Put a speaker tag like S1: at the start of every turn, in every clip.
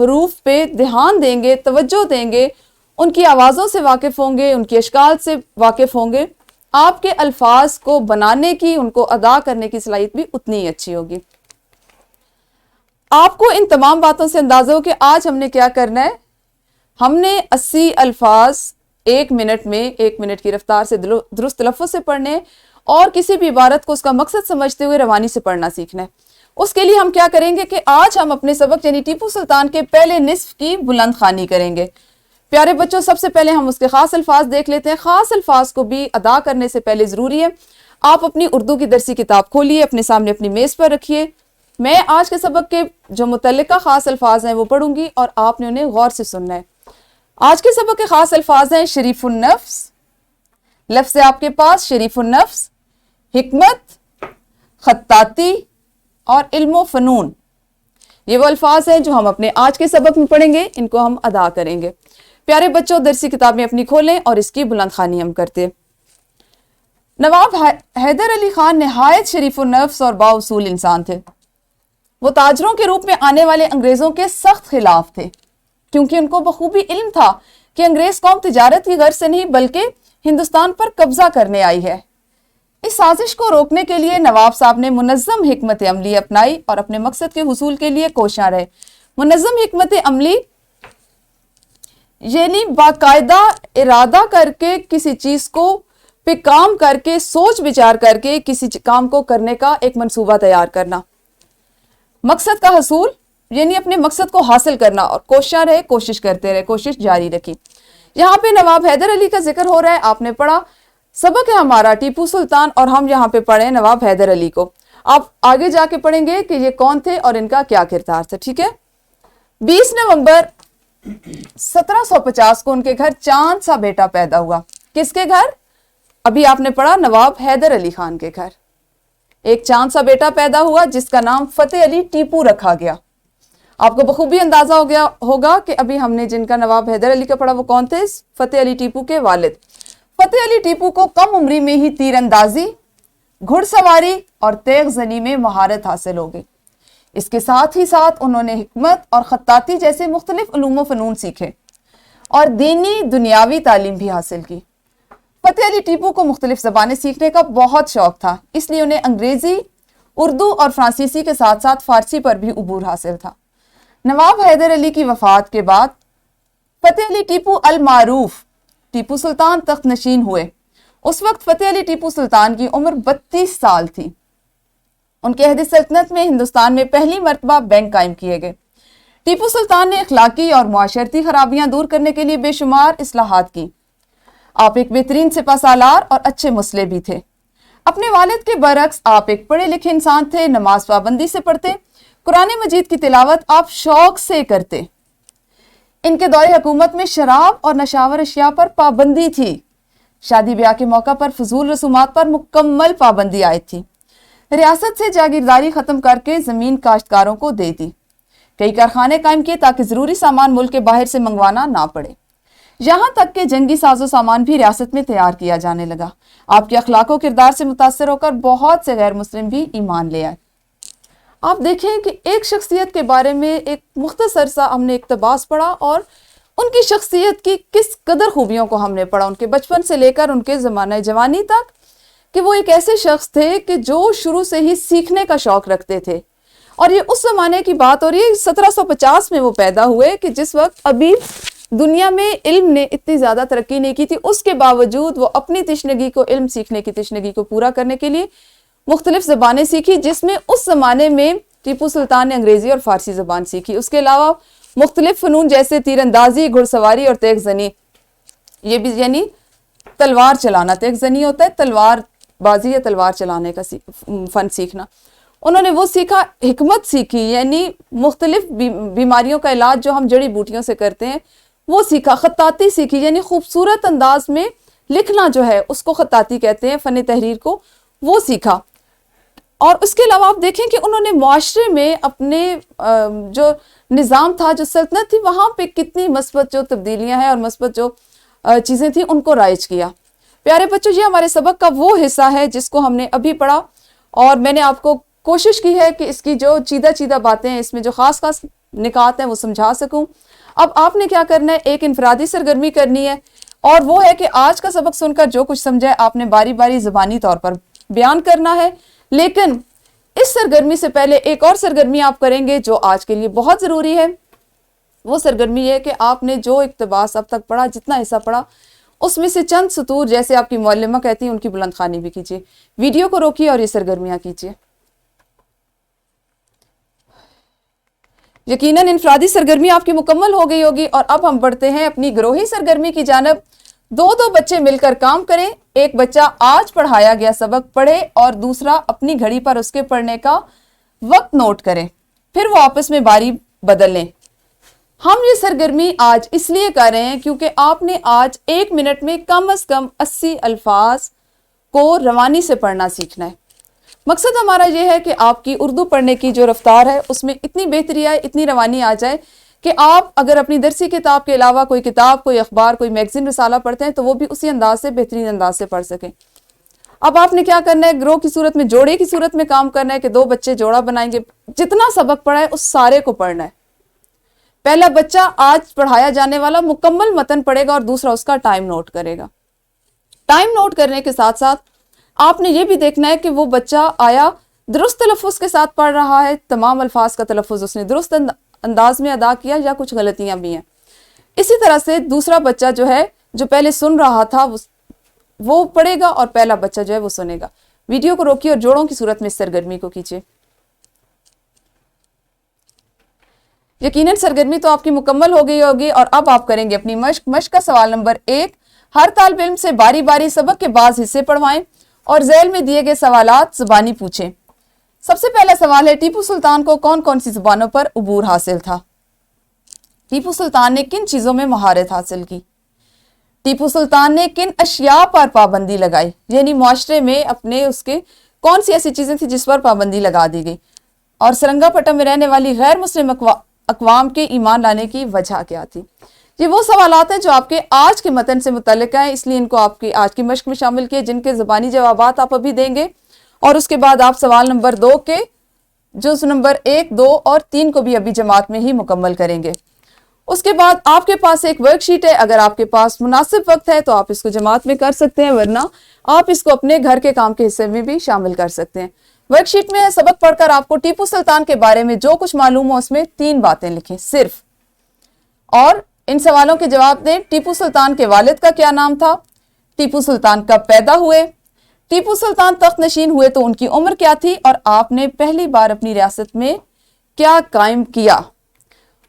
S1: حروف پہ دھیان دیں گے، توجہ دیں گے، ان کی آوازوں سے واقف ہوں گے، ان کی اشکال سے واقف ہوں گے، آپ کے الفاظ کو بنانے کی، ان کو ادا کرنے کی صلاحیت بھی اتنی ہی اچھی ہوگی۔ آپ کو ان تمام باتوں سے اندازہ ہو کہ آج ہم نے کیا کرنا ہے۔ ہم نے 80 الفاظ 1 منٹ میں 1 منٹ کی رفتار سے درست تلفظ سے پڑھنے اور کسی بھی عبارت کو اس کا مقصد سمجھتے ہوئے روانی سے پڑھنا سیکھنا ہے۔ اس کے لیے ہم کیا کریں گے کہ آج ہم اپنے سبق یعنی ٹیپو سلطان کے پہلے نصف کی بلند خوانی کریں گے۔ پیارے بچوں، سب سے پہلے ہم اس کے خاص الفاظ دیکھ لیتے ہیں۔ خاص الفاظ کو بھی ادا کرنے سے پہلے ضروری ہے آپ اپنی اردو کی درسی کتاب کھولیے، اپنے سامنے اپنی میز پر رکھیے۔ میں آج کے سبق کے جو متعلقہ خاص الفاظ ہیں وہ پڑھوں گی اور آپ نے انہیں غور سے سننا ہے۔ آج کے سبق کے خاص الفاظ ہیں شریف النفس، لفظ ہے آپ کے پاس شریف النفس، حکمت، خطاطی اور علم و فنون۔ یہ وہ الفاظ ہیں جو ہم اپنے آج کے سبق میں پڑھیں گے، ان کو ہم ادا کریں گے۔ پیارے بچوں، درسی کتابیں اپنی کھولیں اور اس کی بلند خوانی ہم کرتے۔ نواب حیدر علی خان نہایت شریف النفس اور بااصول انسان تھے۔ وہ تاجروں کے روپ میں آنے والے انگریزوں کے سخت خلاف تھے، کیونکہ ان کو بخوبی علم تھا کہ انگریز قوم تجارت کی غرض سے نہیں بلکہ ہندوستان پر قبضہ کرنے آئی ہے۔ اس سازش کو روکنے کے لیے نواب صاحب نے منظم حکمت عملی اپنائی اور اپنے مقصد کے حصول کے لیے کوشاں رہے۔ منظم حکمت عملی یعنی باقاعدہ ارادہ کر کے کسی چیز کو پہ کام کر کے، سوچ بچار کر کے کسی کام کو کرنے کا ایک منصوبہ تیار کرنا۔ مقصد کا حصول یعنی اپنے مقصد کو حاصل کرنا، اور کوشاں رہے، کوشش کرتے رہے، کوشش جاری رکھی۔ یہاں پہ نواب حیدر علی کا ذکر ہو رہا ہے، آپ نے پڑھا سبق ہے ہمارا ٹیپو سلطان اور ہم یہاں پہ پڑھیں نواب حیدر علی کو۔ آپ آگے جا کے پڑھیں گے کہ یہ کون تھے اور ان کا کیا کردار تھا، ٹھیک ہے۔ 20 نومبر 1750 کو ان کے گھر چاند سا بیٹا پیدا ہوا۔ کس کے گھر؟ ابھی آپ نے پڑھا نواب حیدر علی خان کے گھر ایک چاند سا بیٹا پیدا ہوا جس کا نام فتح علی ٹیپو رکھا گیا۔ آپ کو بخوبی اندازہ ہو گیا ہوگا کہ ابھی ہم نے جن کا نواب حیدر علی کا پڑھا وہ کون تھے؟ فتح علی ٹیپو کے والد۔ فتح علی ٹیپو کو کم عمری میں ہی تیر اندازی، گھڑ سواری اور تیغ زنی میں مہارت حاصل ہو گئی۔ اس کے ساتھ ہی ساتھ انہوں نے حکمت اور خطاطی جیسے مختلف علوم و فنون سیکھے اور دینی دنیاوی تعلیم بھی حاصل کی۔ فتح علی ٹیپو کو مختلف زبانیں سیکھنے کا بہت شوق تھا، اس لیے انہیں انگریزی، اردو اور فرانسیسی کے ساتھ ساتھ فارسی پر بھی عبور حاصل تھا۔ نواب حیدر علی کی وفات کے بعد فتح علی ٹیپو المعروف ٹیپو سلطان تخت نشین ہوئے۔ اس وقت فتح علی ٹیپو سلطان کی عمر 32 سال تھی۔ ان کے عہد سلطنت میں ہندوستان میں پہلی مرتبہ بینک قائم کیے گئے۔ ٹیپو سلطان نے اخلاقی اور معاشرتی خرابیاں دور کرنے کے لیے بے شمار اصلاحات کی۔ آپ ایک بہترین سپہ سالار اور اچھے مسلح بھی تھے۔ اپنے والد کے برعکس آپ ایک پڑھے لکھے انسان تھے، نماز پابندی سے پڑھتے، قرآن مجید کی تلاوت آپ شوق سے کرتے۔ ان کے دور حکومت میں شراب اور نشاور اشیاء پر پابندی تھی۔ شادی بیاہ کے موقع پر فضول رسومات پر مکمل پابندی عائد تھی۔ ریاست سے جاگیرداری ختم کر کے زمین کاشتکاروں کو دے دی۔ کئی کارخانے قائم کیے تاکہ ضروری سامان ملک کے باہر سے منگوانا نہ پڑے۔ یہاں تک کہ جنگی ساز و سامان بھی ریاست میں تیار کیا جانے لگا۔ آپ کے اخلاق و کردار سے متاثر ہو کر بہت سے غیر مسلم بھی ایمان لے آئے۔ آپ دیکھیں کہ ایک شخصیت کے بارے میں ایک مختصر سا ہم نے اقتباس پڑھا اور ان کی شخصیت کی کس قدر خوبیوں کو ہم نے پڑھا، ان کے بچپن سے لے کر ان کے زمانہ جوانی تک، کہ وہ ایک ایسے شخص تھے کہ جو شروع سے ہی سیکھنے کا شوق رکھتے تھے۔ اور یہ اس زمانے کی بات ہو رہی ہے، 1750 میں وہ پیدا ہوئے کہ جس وقت ابھی دنیا میں علم نے اتنی زیادہ ترقی نہیں کی تھی، اس کے باوجود وہ اپنی تشنگی کو، علم سیکھنے کی تشنگی کو پورا کرنے کے لیے مختلف زبانیں سیکھی، جس میں اس زمانے میں ٹیپو سلطان نے انگریزی اور فارسی زبان سیکھی۔ اس کے علاوہ مختلف فنون جیسے تیر اندازی، گھڑ سواری اور تیغ زنی، یہ بھی یعنی تلوار چلانا، تیغ زنی ہوتا ہے تلوار بازی یا تلوار چلانے کا فن سیکھنا، انہوں نے وہ سیکھا۔ حکمت سیکھی یعنی مختلف بیماریوں کا علاج جو ہم جڑی بوٹیوں سے کرتے ہیں وہ سیکھا۔ خطاطی سیکھی یعنی خوبصورت انداز میں لکھنا جو ہے اس کو خطاطی کہتے ہیں، فن تحریر کو، وہ سیکھا۔ اور اس کے علاوہ آپ دیکھیں کہ انہوں نے معاشرے میں اپنے جو نظام تھا، جو سلطنت تھی، وہاں پہ کتنی مثبت جو تبدیلیاں ہیں اور مثبت جو چیزیں تھیں ان کو رائج کیا۔ پیارے بچوں، یہ ہمارے سبق کا وہ حصہ ہے جس کو ہم نے ابھی پڑھا، اور میں نے آپ کو کوشش کی ہے کہ اس کی جو چیدہ چیدہ باتیں ہیں، اس میں جو خاص خاص نکات ہیں وہ سمجھا سکوں۔ اب آپ نے کیا کرنا ہے، ایک انفرادی سرگرمی کرنی ہے، اور وہ ہے کہ آج کا سبق سن کر جو کچھ سمجھا ہے آپ نے باری باری زبانی طور پر بیان کرنا ہے۔ لیکن اس سرگرمی سے پہلے ایک اور سرگرمی آپ کریں گے جو آج کے لیے بہت ضروری ہے۔ وہ سرگرمی ہے کہ آپ نے جو اقتباس اب تک پڑھا، جتنا حصہ پڑھا، اس میں سے چند سطور جیسے آپ کی معلمہ کہتی ہیں ان کی بلند خوانی بھی کیجیے، ویڈیو کو روکیے اور یہ سرگرمیاں کیجیے۔ یقیناً انفرادی سرگرمی آپ کی مکمل ہو گئی ہوگی، اور اب ہم بڑھتے ہیں اپنی گروہی سرگرمی کی جانب۔ دو بچے مل کر کام کریں، ایک بچہ آج پڑھایا گیا سبق پڑھے اور دوسرا اپنی گھڑی پر اس کے پڑھنے کا وقت نوٹ کریں، پھر وہ آپس میں باری بدل لیں۔ ہم یہ سرگرمی آج اس لیے کر رہے ہیں کیونکہ آپ نے آج 1 منٹ میں کم از کم 80 الفاظ کو روانی سے پڑھنا سیکھنا ہے۔ مقصد ہمارا یہ ہے کہ آپ کی اردو پڑھنے کی جو رفتار ہے اس میں اتنی بہتری آئے، اتنی روانی آ جائے کہ آپ اگر اپنی درسی کتاب کے علاوہ کوئی کتاب، کوئی اخبار، کوئی میگزین، رسالہ پڑھتے ہیں تو وہ بھی اسی انداز سے، بہترین انداز سے پڑھ سکیں۔ اب آپ نے کیا کرنا ہے، گروہ کی صورت میں، جوڑے کی صورت میں کام کرنا ہے کہ 2 بچے جوڑا بنائیں گے، جتنا سبق پڑھا ہے اس سارے کو پڑھنا ہے۔ پہلا بچہ آج پڑھایا جانے والا مکمل متن پڑھے گا اور دوسرا اس کا ٹائم نوٹ کرے گا۔ ٹائم نوٹ کرنے کے ساتھ ساتھ آپ نے یہ بھی دیکھنا ہے کہ وہ بچہ آیا درست تلفظ کے ساتھ پڑھ رہا ہے، تمام الفاظ کا تلفظ اس نے درست انداز میں ادا کیا یا کچھ غلطیاں بھی ہیں۔ اسی طرح سے دوسرا بچہ جو ہے، جو پہلے سن رہا تھا وہ پڑھے گا اور پہلا بچہ جو ہے وہ سنے گا۔ ویڈیو کو روکیے اور جوڑوں کی صورت میں اس سرگرمی کو کیجیے۔ یقیناً سرگرمی تو آپ کی مکمل ہو گئی ہوگی، اور اب آپ کریں گے اپنی مشق کا سوال نمبر 1۔ ہر طالب علم سے باری باری سبق کے بعض حصے پڑھوائیں اور ذیل میں دیے گئے سوالات زبانی پوچھیں۔ سب سے پہلا سوال ہے، ٹیپو سلطان کو کون کون سی زبانوں پر عبور حاصل تھا؟ ٹیپو سلطان نے کن چیزوں میں مہارت حاصل کی؟ ٹیپو سلطان نے کن اشیاء پر پابندی لگائی؟ یعنی معاشرے میں اپنے اس کے کون سی ایسی چیزیں تھیں جس پر پابندی لگا دی گئی؟ اور سرنگا پٹم میں رہنے والی غیر مسلم اقوام کے ایمان لانے کی وجہ کیا تھی؟ یہ وہ سوالات ہیں جو آپ کے آج کے متن سے متعلق ہیں، اس لیے ان کو آپ کی آج کی مشق میں شامل کیے، جن کے زبانی جوابات آپ ابھی دیں گے، اور اس کے بعد آپ سوال نمبر 2 کے جز نمبر 1، 2 اور 3 کو بھی ابھی جماعت میں ہی مکمل کریں گے۔ اس کے بعد آپ کے پاس ایک ورک شیٹ ہے، اگر آپ کے پاس مناسب وقت ہے تو آپ اس کو جماعت میں کر سکتے ہیں، ورنہ آپ اس کو اپنے گھر کے کام کے حصے میں بھی شامل کر سکتے ہیں۔ ورک شیٹ میں سبق پڑھ کر آپ کو ٹیپو سلطان کے بارے میں جو کچھ معلوم ہو اس میں 3 باتیں لکھیں صرف، اور ان سوالوں کے جواب دیں۔ ٹیپو سلطان کے والد کا کیا نام تھا؟ ٹیپو سلطان کب پیدا ہوئے؟ ٹیپو سلطان تخت نشین ہوئے تو ان کی عمر کیا تھی؟ اور آپ نے پہلی بار اپنی ریاست میں کیا قائم کیا؟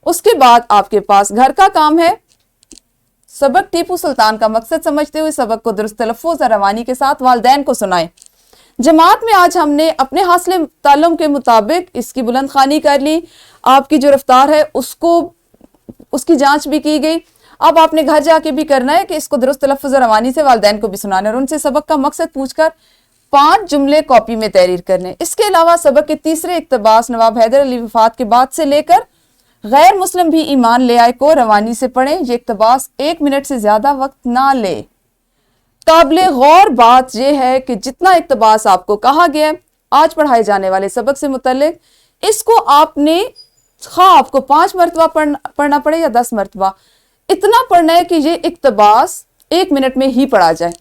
S1: اس کے بعد آپ کے پاس گھر کا کام ہے۔ سبق ٹیپو سلطان کا مقصد سمجھتے ہوئے سبق کو درست تلفظ اور روانی کے ساتھ والدین کو سنائیں۔ جماعت میں آج ہم نے اپنے حاصل تعلم کے مطابق اس کی بلند خوانی کر لی، آپ کی جو رفتار ہے اس کی جانچ بھی کی گئی۔ اب آپ نے گھر جا کے بھی کرنا ہے کہ اس کو درست تلفظ اور روانی سے والدین کو بھی سنانا ہے، اور ان سے سبق کا مقصد پوچھ کر 5 جملے کاپی میں تحریر کرنے۔ اس کے علاوہ سبق کے تیسرے اقتباس نواب حیدر علی وفات کے بعد سے لے کر غیر مسلم بھی ایمان لے آئے کو روانی سے پڑھیں۔ یہ اقتباس 1 منٹ سے زیادہ وقت نہ لے۔ قابل غور بات یہ ہے کہ جتنا اقتباس آپ کو کہا گیا ہے آج پڑھائے جانے والے سبق سے متعلق، اس کو آپ نے خواہ آپ کو 5 مرتبہ پڑھنا پڑے یا 10 مرتبہ، اتنا پڑھنا ہے کہ یہ اقتباس 1 منٹ میں ہی پڑھا جائے۔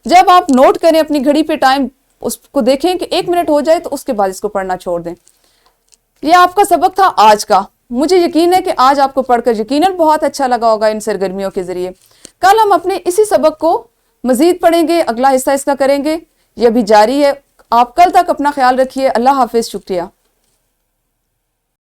S1: جب آپ نوٹ کریں اپنی گھڑی پہ ٹائم، اس کو دیکھیں کہ 1 منٹ ہو جائے تو اس کے بعد اس کو پڑھنا چھوڑ دیں۔ یہ آپ کا سبق تھا آج کا۔ مجھے یقین ہے کہ آج آپ کو پڑھ کر یقیناً بہت اچھا لگا ہوگا ان سرگرمیوں کے ذریعے۔ کل ہم اپنے اسی سبق کو مزید پڑھیں گے، اگلا حصہ اس کا کریں گے، یہ بھی جاری ہے۔ آپ کل تک اپنا خیال رکھیے۔ اللہ حافظ، شکریہ۔